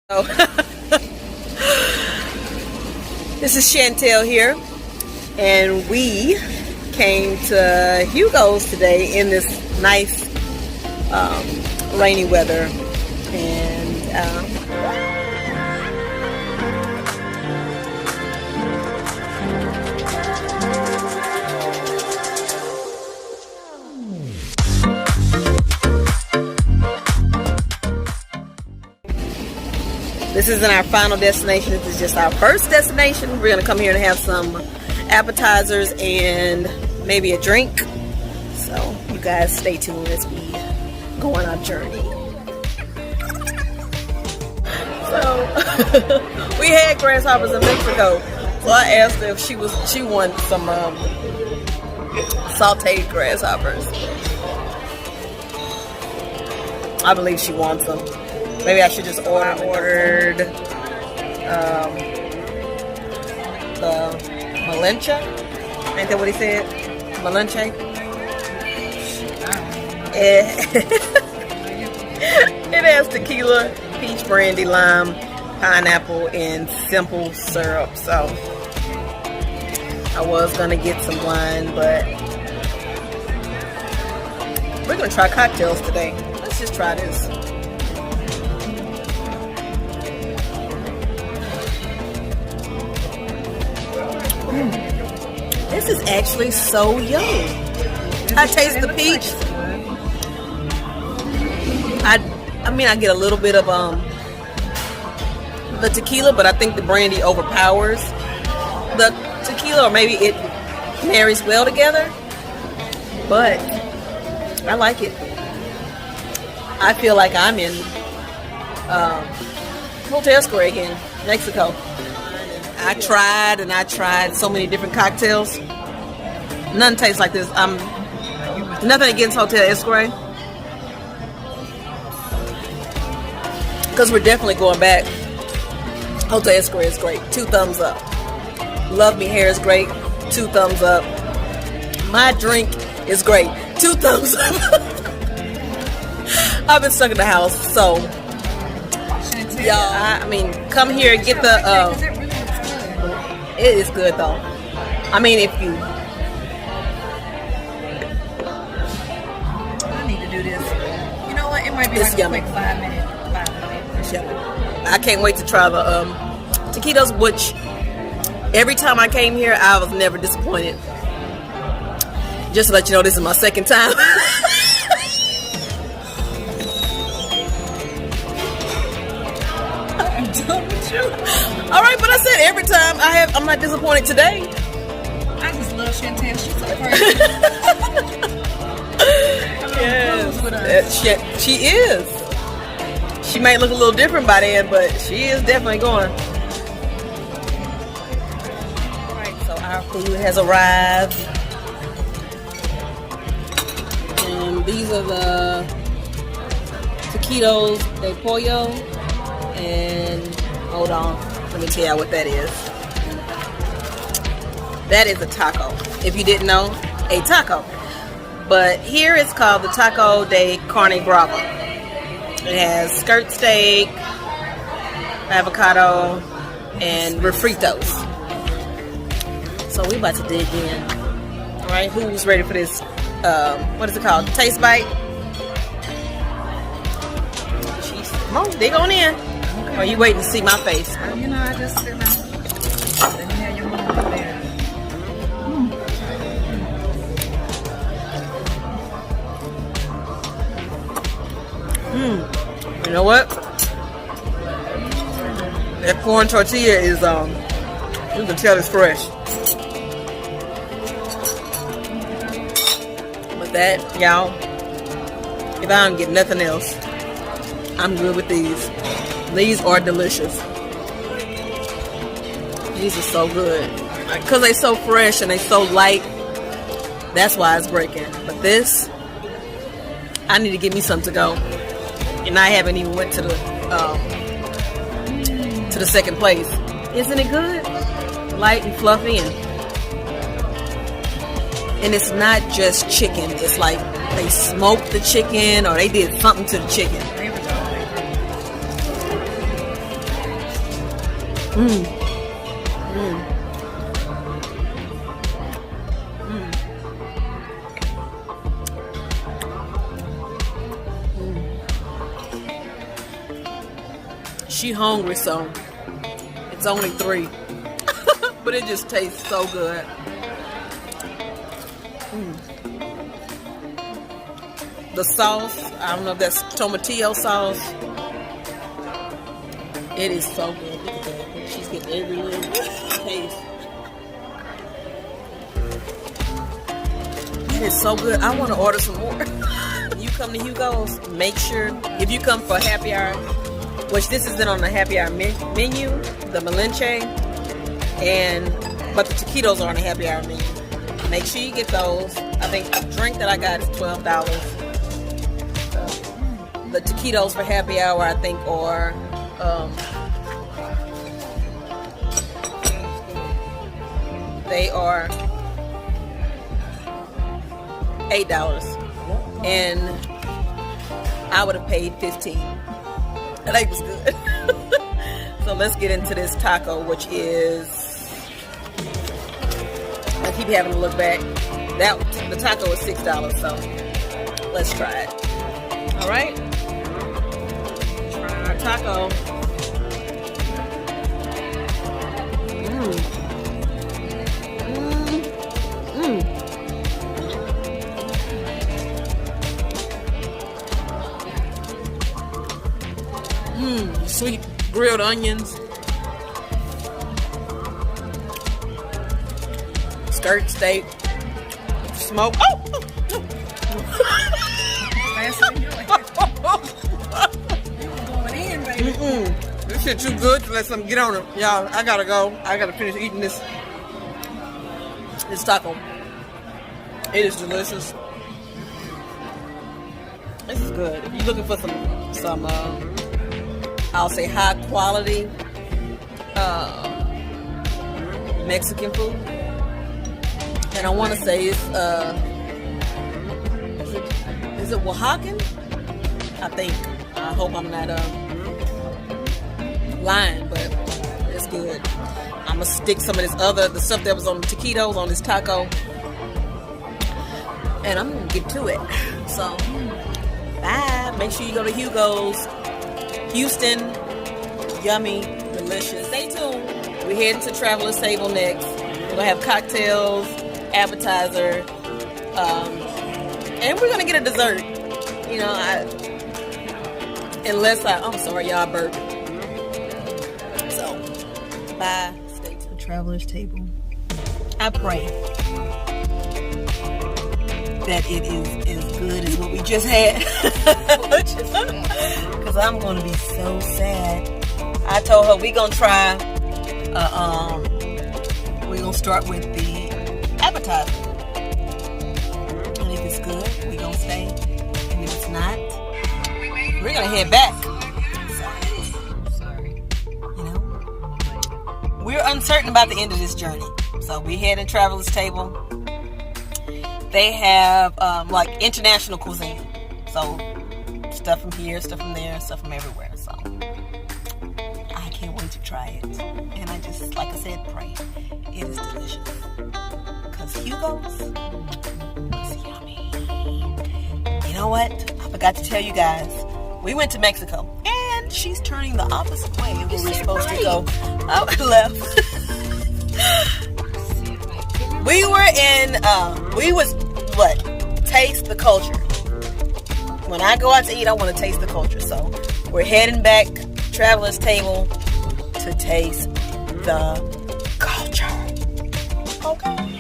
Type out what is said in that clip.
Oh. This is Chantel here, and we came to Hugo's today in this nice rainy weather, and this isn't our final destination. This is just our first destination. We're gonna come here and have some appetizers and we a drink. So you guys stay tuned as we go on our journey. So we had grasshoppers in Mexico. So I asked her if she wanted some sauteed grasshoppers. I believe she wants them. Maybe I should just ordered the Malencha. Ain't that what he said? Malencha? It has tequila, peach brandy, lime, pineapple, and simple syrup. So I was gonna get some wine, but we're gonna try cocktails today. Let's just try this. This is actually so yummy. I taste the peach. I mean, I get a little bit of the tequila, but I think the brandy overpowers the tequila, or maybe it marries well together. But I like it. I feel like I'm in Hotel Square again, Mexico. I tried so many different cocktails. None tastes like this. Nothing against Hotel Esquire, because we're definitely going back. Hotel Esquire is great. 2 thumbs up. Love Me Hair is great. 2 thumbs up. My drink is great. 2 thumbs up. I've been stuck in the house, so y'all. I mean, come here and get the. It is good though. I mean, if you. I need to do this. You know what? It might be it's like yummy. a quick 5 minute. It's yummy. I can't wait to try the taquitos, which every time I came here, I was never disappointed. Just to let you know, this is my second time. I'm done with you. All right, but I said every time I'm not disappointed today. I just love Chantel. She's so crazy. Yes, she is. She might look a little different by then, but she is definitely going. All right, so our food has arrived. And these are the taquitos de pollo. And hold on, let me tell you what that is. That is a taco. If you didn't know, a taco. But here it's called the taco de carne brava. It has skirt steak, avocado, and refritos. So we about to dig in. All right, who's ready for this? What is it called? Taste bite. Jeez. Come on, dig on in. Or are you waiting to see my face? You know, I just sit down. Then you have your mom up there. You know what? That corn tortilla is you can tell it's fresh. But that, y'all, if I don't get nothing else, I'm good with these. These are delicious. These are so good. Because they're so fresh and they're so light, that's why it's breaking. But this, I need to get me some to go. And I haven't even went to the second place. Isn't it good? Light and fluffy, and it's not just chicken. It's like they smoked the chicken or they did something to the chicken. She hungry, so it's only 3. But it just tastes so good. The sauce, I don't know if that's tomatillo sauce. It is so good. Look at that. She's getting every little taste. It is so good. I want to order some more. You come to Hugo's, make sure, if you come for happy hour, which this isn't on the happy hour menu, the Malinche, but the taquitos are on the happy hour menu. Make sure you get those. I think the drink that I got is $12. The taquitos for happy hour, I think, are they are $8, and I would have paid $15. That was good. So let's get into this taco, which is, I keep having to look back. The taco is $6, so let's try it. All right, try our taco. Sweet grilled onions, skirt steak, smoke. This shit too good to let something get on it. Y'all, I gotta go. I gotta finish eating this taco. It is delicious. This is good. If you're looking for some I'll say high quality Mexican food, and I want to say it's is it Oaxacan? I think. I hope I'm not lying, but it's good. I'm gonna stick some of the stuff that was on the taquitos on this taco, and I'm gonna get to it. So bye. Make sure you go to Hugo's. Houston, yummy, delicious. Stay tuned. We're heading to Traveler's Table next. We're gonna have cocktails, appetizer, and we're gonna get a dessert. You know, I'm sorry, y'all burped. So, bye. Stay tuned. Traveler's Table. I pray that it is as good as what we just had. Because I'm going to be so sad. I told her we're going to try, we're going to start with the appetizer. And if it's good, we're going to stay. And if it's not, we're going to head back. Sorry. You know? We're uncertain about the end of this journey. So we're heading Traveler's Table. They have like international cuisine, so stuff from here, stuff from there, stuff from everywhere. So I can't wait to try it, and I just, like I said, pray it is delicious. Cause Hugo's is yummy. You know what? I forgot to tell you guys. We went to Mexico, and she's turning the opposite way where we're supposed to go. Oh, left. We were in, taste the culture. When I go out to eat, I want to taste the culture. So we're heading back, Traveler's Table, to taste the culture. Okay.